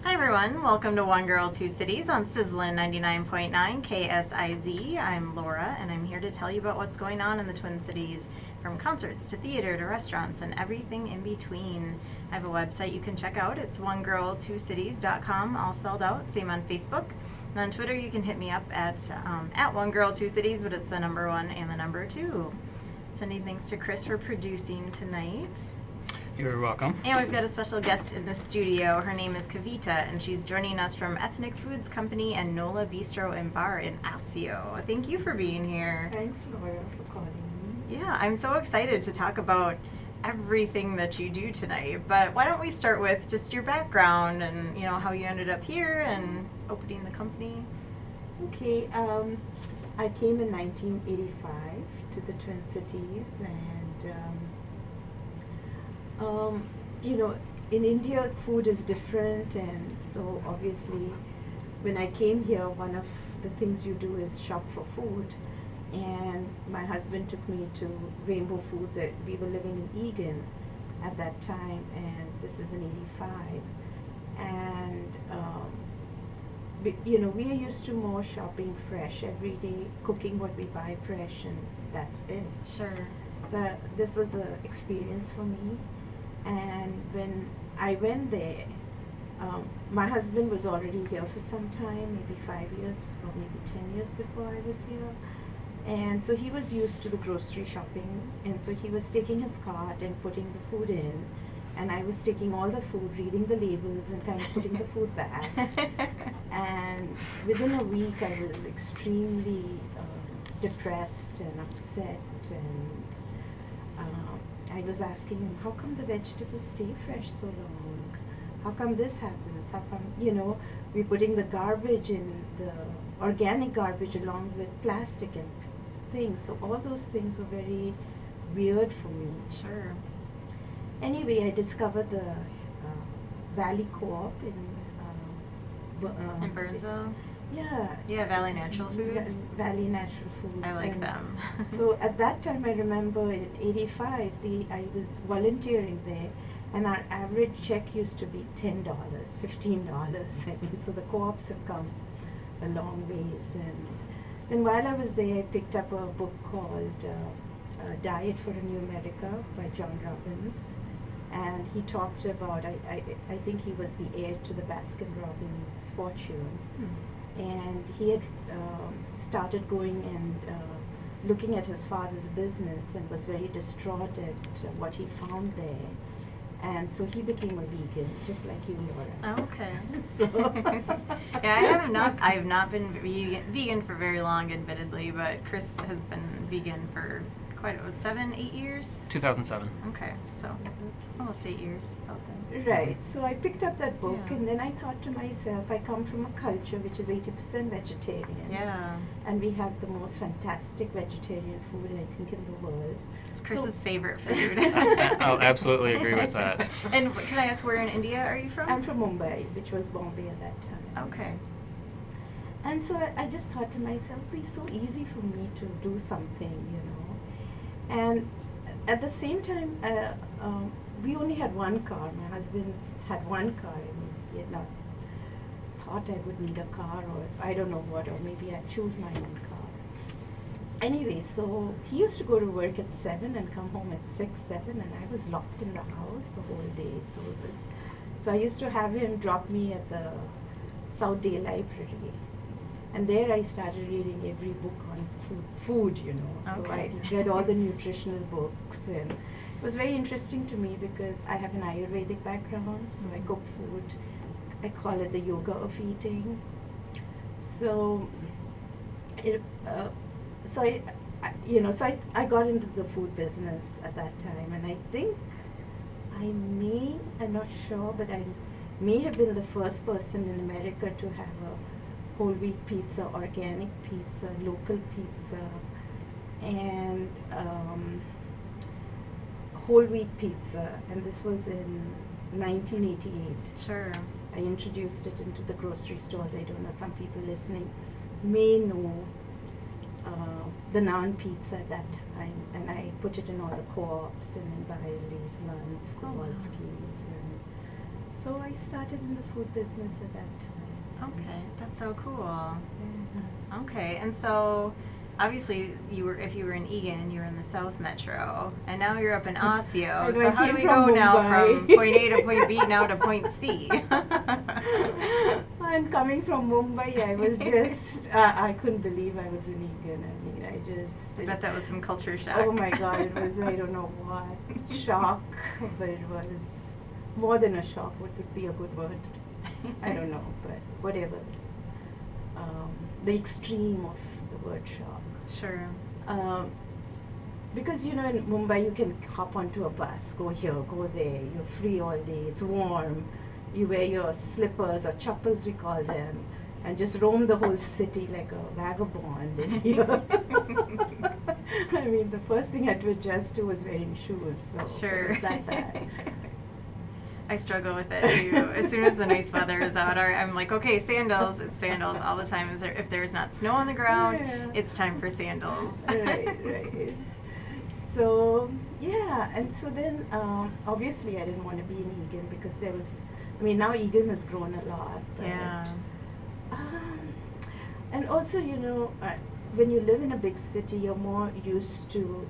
Hi everyone, welcome to One Girl, Two Cities on Sizzlin 99.9 KSIZ. I'm Laura and I'm here to tell you about what's going on in the Twin Cities, from concerts to theater to restaurants and everything in between. I have a website you can check out. It's onegirl2cities.com, all spelled out. Same on Facebook. And on Twitter you can hit me up at One Girl, Two Cities, but it's the number 1 and the number 2. Sending thanks to Chris for producing tonight. You're welcome. And we've got a special guest in the studio. Her name is Kavita, and she's joining us from Ethnic Foods Company and NOLA Bistro and Bar in Asio. Thank you for being here. Thanks, Laura, for calling me. Yeah, I'm so excited to talk about everything that you do tonight. But why don't we start with just your background and how you ended up here and opening the company? Okay, I came in 1985 to the Twin Cities, and in India food is different, and so obviously when I came here, one of the things you do is shop for food, and my husband took me to Rainbow Foods. We were living in Egan at that time, and this is in 85, and we are used to more shopping fresh every day, cooking what we buy fresh, and that's it. Sure. So this was an experience for me. And when I went there, my husband was already here for some time, maybe 5 years or maybe 10 years before I was here. And so he was used to the grocery shopping, and so he was taking his cart and putting the food in, and I was taking all the food, reading the labels and kind of putting the food back. And within a week I was extremely depressed and upset, and I was asking him, how come the vegetables stay fresh so long? How come this happens? How come, we're putting the garbage in, the organic garbage along with plastic and things. So all those things were very weird for me. Sure. Anyway, I discovered the Valley Co-op In Burnsville? Yeah. Yeah, Valley Natural Foods. Valley Natural Foods. I like them. So at that time, I remember in 85, I was volunteering there, and our average check used to be $10, $15. I mean, so the co-ops have come a long ways. And then while I was there, I picked up a book called Diet for a New America by John Robbins. And he talked about, I think he was the heir to the Baskin-Robbins fortune. And he had started going and looking at his father's business and was very distraught at what he found there. And so he became a vegan, just like you, Laura. Oh, okay. So Yeah, I have not been vegan for very long, admittedly, but Chris has been vegan for quite 7, 8 years. 2007. Okay, so almost 8 years. About then. right. So I picked up that book, Yeah. and then I thought to myself, I come from a culture which is 80% vegetarian. Yeah, And we have the most fantastic vegetarian food, I think, in the world. it's Chris's favorite food. I'll absolutely agree with that. And can I ask, where in India are you from? I'm from Mumbai, which was Bombay at that time. Okay. And so I just thought to myself, it's so easy for me to do something, And at the same time, we only had one car. My husband had one car. I mean, he had not thought I would need a car, or I don't know what, or maybe I'd choose my own car. Anyway, so he used to go to work at 7 and come home at 6, 7, and I was locked in the house the whole day. So I used to have him drop me at the South Day Library. And there I started reading every book on food. So Okay. I read all the nutritional books, and it was very interesting to me because I have an Ayurvedic background, so I cook food. I call it the yoga of eating. So, I got into the food business at that time, and I think I'm not sure, but I may have been the first person in America to have a whole wheat pizza, organic pizza, local pizza, and whole wheat pizza. And this was in 1988. Sure. I introduced it into the grocery stores. I don't know, some people listening may know the naan pizza at that time, and I put it in all the co-ops and in Bailey's, Lund's, Kowalski's, and So I started in the food business at that time. Okay, that's so cool. Yeah. Okay, and so obviously if you were in Egan, you were in the South Metro, and now you're up in Osseo. I So how do came we from go now Mumbai. from point A to point B now to point C? And coming from Mumbai, I was just, I couldn't believe I was in Egan. I mean, I bet that was some culture shock. oh my God, it was, I don't know what, shock, but it was more than a shock. What would be a good word? I don't know, but whatever. The extreme of the word shock. Sure. Because in Mumbai you can hop onto a bus, go here, go there, you're free all day, it's warm, you wear your slippers or chappals we call them, and just roam the whole city like a vagabond in here. I mean, the first thing I had to adjust to was wearing shoes, so Sure. it was that bad. I struggle with it too. As soon as the nice weather is out, I'm like, okay, sandals. It's sandals all the time. If there's not snow on the ground, Yeah. it's time for sandals. Right. So yeah, and so then obviously I didn't want to be in Egan because there was, I mean, now Egan has grown a lot. But, Yeah. and also, when you live in a big city, you're more used to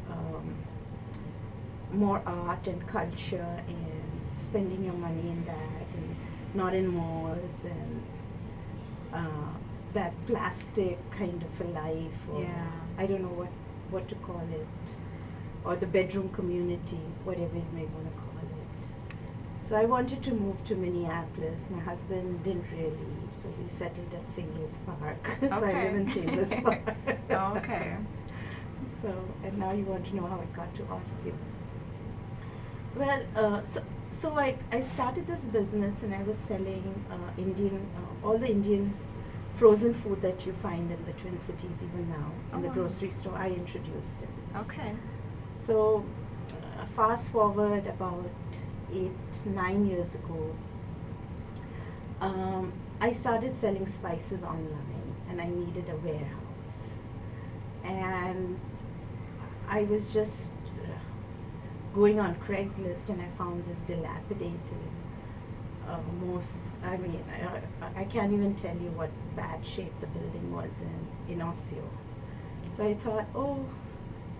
more art and culture and spending your money in that, and not in malls and that plastic kind of a life, or Yeah. I don't know what to call it, or the bedroom community, whatever you may want to call it. So I wanted to move to Minneapolis. My husband didn't really, so we settled at St. Louis Park. So I live in St. Louis Park. Oh, okay. So, and now you want to know how I got to Osseo. Well, so I started this business and I was selling all the Indian frozen food that you find in the Twin Cities even now in the wow. grocery store. I introduced it. Okay. So fast forward about 8-9 years ago, I started selling spices online and I needed a warehouse. And I was just going on Craigslist and I found this dilapidated, I can't even tell you what bad shape the building was in Osseo. So I thought,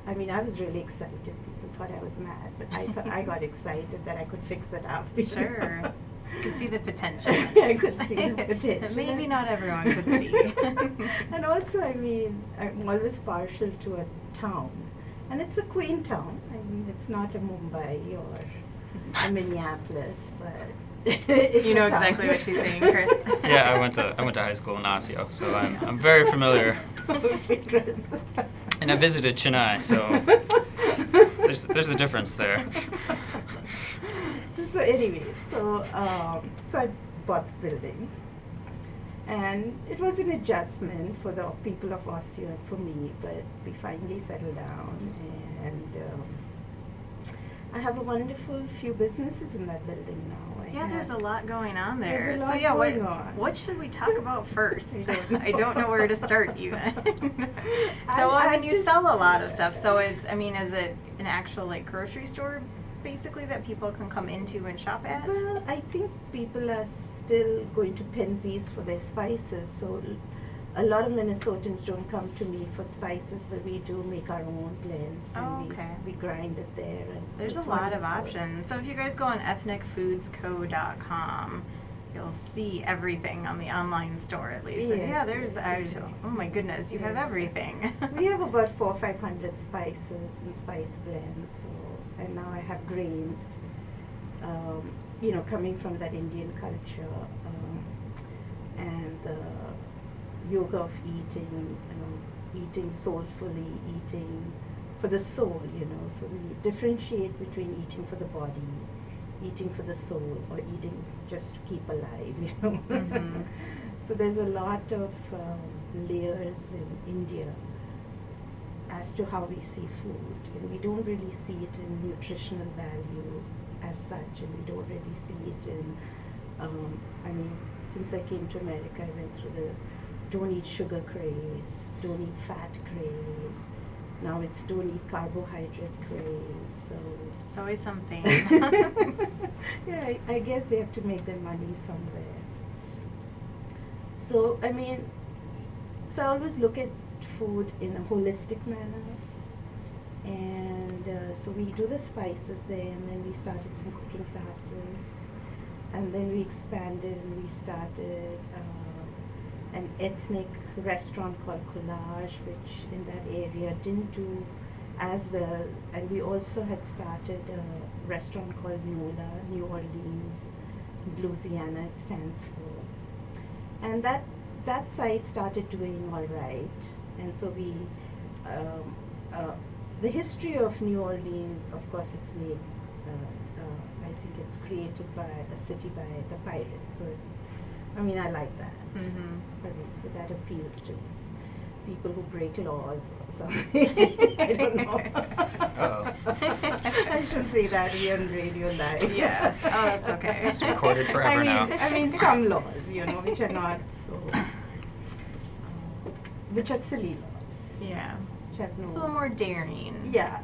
I was really excited. People thought I was mad, but I got excited that I could fix it up. Sure. You could see the potential. I could see the potential. That maybe not everyone could see. And also, I'm always partial to a town. And it's a quaint town. It's not a Mumbai or a Minneapolis, but it's You know a town. exactly what she's saying, Chris. Yeah, I went to high school in Osseo, so I'm very familiar. Okay, Chris. And I visited Chennai, so there's a difference there. So anyway, so I bought the building, and it was an adjustment for the people of Osseo and for me, but we finally settled down, and I have a wonderful few businesses in that building now. Yeah, there's a lot going on there. There's a lot so yeah, going on. what should we talk about first? I don't know. know where to start even. So I you just- sell a lot of stuff. So is it an actual like grocery store basically that people can come into and shop at? Well, I think people are still going to Penzies for their spices, so a lot of Minnesotans don't come to me for spices, but we do make our own blends, Oh, and okay. we grind it there. And so There's a it's lot of wonderful. options. So if you guys go on ethnicfoodsco.com, you'll see everything on the online store at least. And yeah, Yes, oh my goodness, you have Yeah. everything. We have about 400 or 500 spices and spice blends, and now I have grains, coming from that Indian culture, and the yoga of eating soulfully, eating for the soul, so we differentiate between eating for the body, eating for the soul, or eating just to keep alive, Mhm. So there's a lot of layers in India as to how we see food, and we don't really see it in nutritional value as such, and we don't really see it in, since I came to America, I went through the don't eat sugar craze, don't eat fat craze, Now it's don't eat carbohydrate craze, so. It's always something. Yeah, I guess they have to make their money somewhere. So, I mean, so I always look at food in a holistic manner. And so we do the spices there, and then we started some cooking classes. And then we expanded and we started an ethnic restaurant called Collage, which in that area didn't do as well. And we also had started a restaurant called NOLA, New Orleans, Louisiana it stands for. And that site started doing all right. And so we, the history of New Orleans, of course, it's made, I think it's created by a city by the pirates. So, I mean, I like that. Mm-hmm. I mean, so that appeals to people who break laws or something. I don't know. Uh-oh. I should say that here on Radio Live. Yeah. Oh, that's okay. It's recorded forever now. I mean, some laws, which are not so, which are silly laws. Yeah. Which have no. It's a little more daring. Yeah.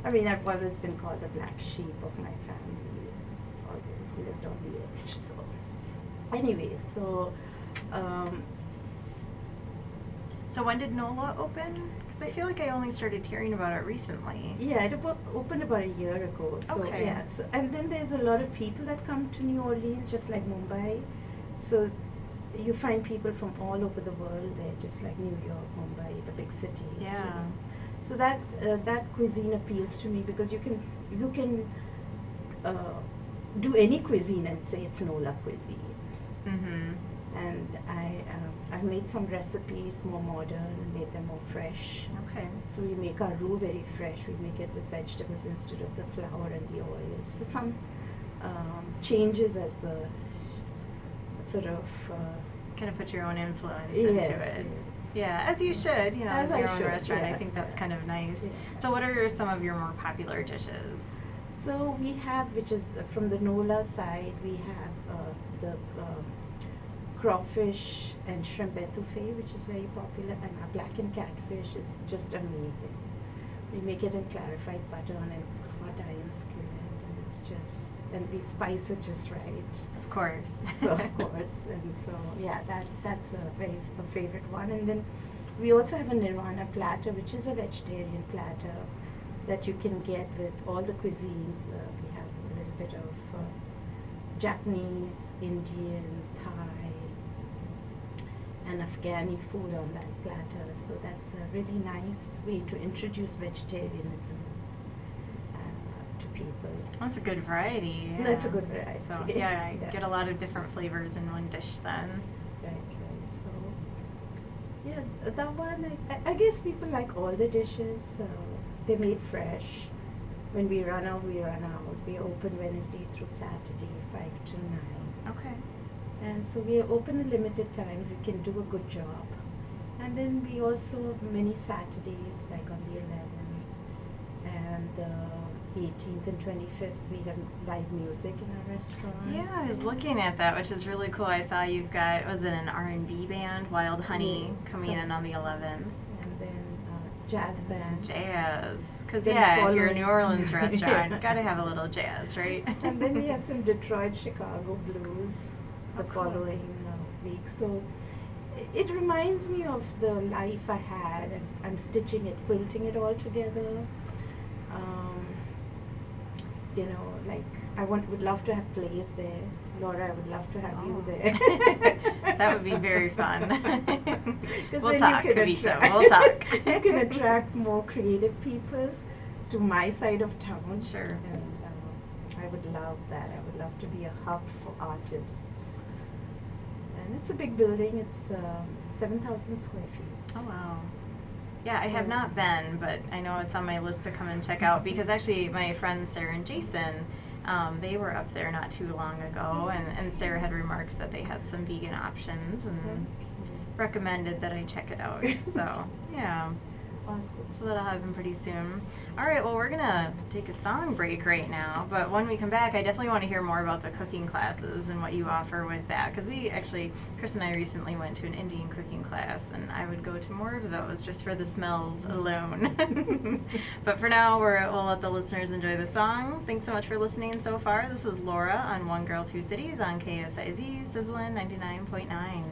I mean, I've always been called the black sheep of my family. Always lived on the edge. So, anyway, so. So when did NOLA open? Because I feel like I only started hearing about it recently. Yeah, it opened about a year ago. So Okay. yeah, so and then there's a lot of people that come to New Orleans, just like Mumbai. So you find people from all over the world there, just like New York, Mumbai, the big cities. Yeah. So that cuisine appeals to me because you can do any cuisine and say it's NOLA cuisine. Mm-hmm. And I made some recipes more modern, made them more fresh. Okay. So we make our roux very fresh. We make it with vegetables instead of the flour and the oil. So some changes as the sort of Kind of put your own influence yes, into it. yes. Yeah, as you should, As as your I own should, restaurant. yeah, I think that's yeah. kind of nice. Yeah. So what are some of your more popular dishes? So we have, which is from the NOLA side, we have the crawfish and shrimp etouffee, which is very popular, and our blackened catfish is just amazing. We make it in clarified butter on a hot iron skillet, and it's just, and we spice it just right. Of course. So of course, and so yeah, that's a favorite one. And then we also have a Nirvana platter, which is a vegetarian platter that you can get with all the cuisines. We have a little bit of Japanese, Indian, Thai, and Afghani food on that platter. So that's a really nice way to introduce vegetarianism to people. That's a good variety. Yeah. That's a good variety. So yeah, I get a lot of different flavors in one dish then. Right. So yeah, that one, I guess people like all the dishes. They're made fresh. When we run out, we run out. We open Wednesday through Saturday, 5 to 9. Okay. And so we are open a limited time. We can do a good job. And then we also many Saturdays, like on the 11th and 18th and 25th, we have live music in our restaurant. Yeah, I was looking at that, which is really cool. I saw you've got, was it an R&B band, Wild Honey, coming in on the 11th. And then jazz band. Jazz. Because Then yeah, if you're a New following- Orleans restaurant, gotta have a little jazz, right? And then we have some Detroit, Chicago blues the Oh, cool. following week. So it reminds me of the life I had, and I'm stitching it, quilting it all together. Like would love to have plays there. Laura, I would love to have you Oh. there. That would be very fun. 'Cause We'll then talk, you can Kavita, attract- we'll talk. You can attract more creative people to my side of town. Sure. And I would love that. I would love to be a hub for artists. And it's a big building. It's 7,000 square feet. Oh wow. Yeah, I have So- not been, but I know it's on my list to come and check out because actually my friends Sarah and Jason, they were up there not too long ago, and Sarah had remarked that they had some vegan options and recommended that I check it out. So yeah. So that'll happen pretty soon. All right, well, we're gonna take a song break right now, but when we come back, I definitely want to hear more about the cooking classes and what you offer with that, because Chris and I recently went to an Indian cooking class, and I would go to more of those just for the smells alone. But for now, we'll let the listeners enjoy the song. Thanks so much for listening so far. This is Laura on One Girl, Two Cities on KSIZ, Sizzlin' 99.9.